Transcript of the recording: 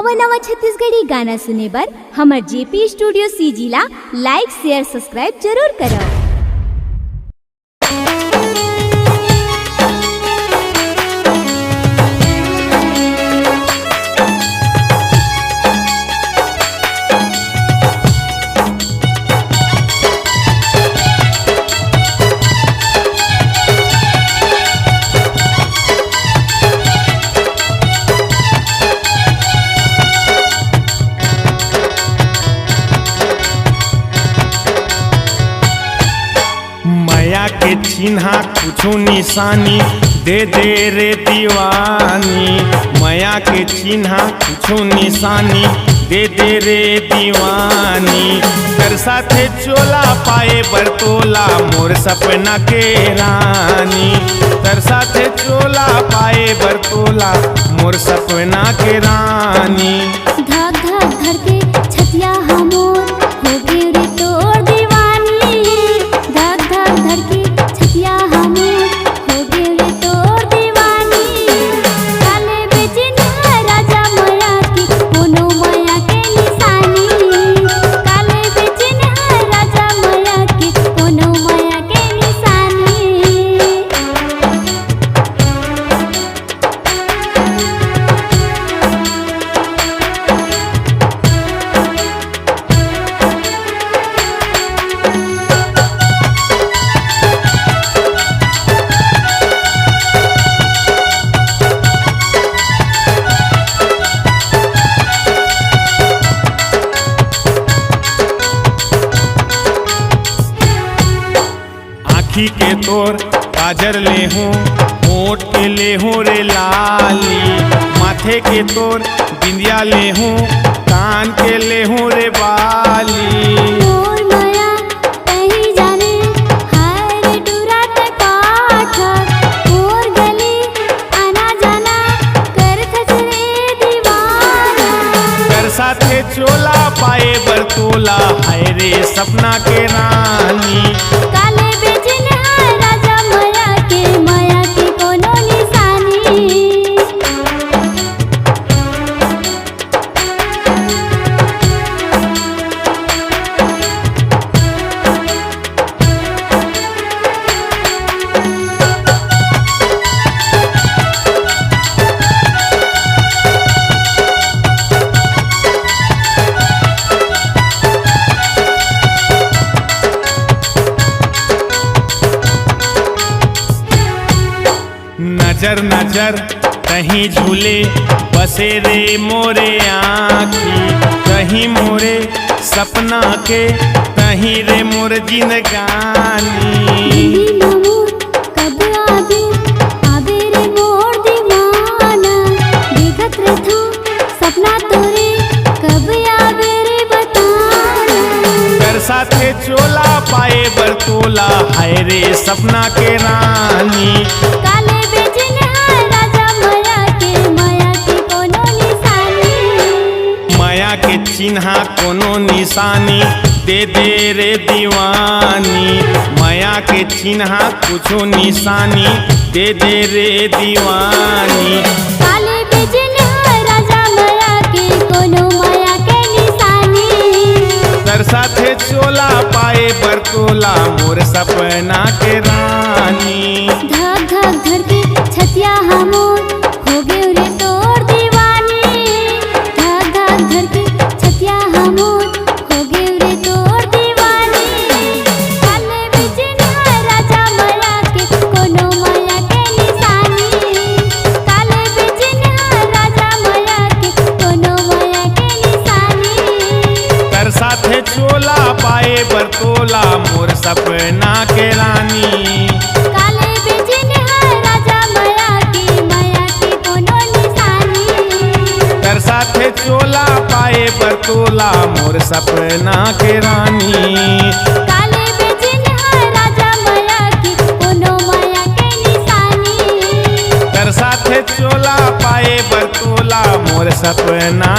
नवा नवा छत्तीसगढ़ी गाना सुने बर हमर जेपी स्टूडियो सीजी ला लाइक शेयर सब्सक्राइब जरूर करो। माया के चिन्हा कुछो निशानी दे दे रे दीवानी, माया के चिन्हा कुछो निशानी दे दे रे दीवानी। कर साथे चोला पाए बरतोला मोर सपना के रानी, कर साथे चोला पाए बरतोला मोर सपना के रानी। धक धक धड़के छतिया हमोर हो गे रे तोर दीवानी, धक धक धड़के छतिया हमोर हो गे रे तोर दीवानी। काले बेचिन राजा माया की कोनो माया के निशानी, काले बेचिन राजा माया की कोनो माया के निशानी। आँखी के तोर काजर ले हूँ, होठ के ले हूँ रे लाली, माथे के तोर बिंदिया ले हूँ, कान के ले हूँ रे बाली। मोर माया कहीं जाने हाय रे डुरात पाठक, मोर गली आना जाना कर खचरे दीवाना। कर साथे चोला पाए बरतोला हाय रे सपना के रानी। काले बेचिन राजा माया के कोनो निशानी। नजर नजर कहीं झूले बसे रे मोरे आँखी, कहीं मोरे सपना के कहीं रे मोर जिंदगानी। दिल्ली मोर कब आवे आवे रे मोर दीवाना, देखत रहता सपना तोरे कब आवे रे बताना। कर साथे चोला पाए बरतोला हाय रे सपना के रानी। काले बेचिन राजा माया के कोनो निशानी, माया के चिन्हा कोनो निशानी दे दे रे दीवानी, माया के चिन्हा कुछो निशानी दे दे रे दीवानी। काले बेचिन राजा माया के कोनो माया के निशानी। कर साथे चोला पाए बरतोला मोर सपना के रानी। धक धक धड़के छतिया हमोर हो गे रे तोर दीवानी, धक धक धड़के छतिया हमोर हो गे रे तोर दीवानी। काले बेचिन राजा माया के कोनो माया के निशानी, काले बेचिन राजा माया के कोनो माया के निशानी। कर साथे चोला पाए बरतोला मोर सपना के रानी। काले बेचिन राजा माया के कोनो निशानी, कर साथे चोला पाए बरतोला मोर सपना के रानी। काले बेचिन राजा माया के कोनो माया के निशानी। कर साथे चोला पाए बरतोला मोर सपना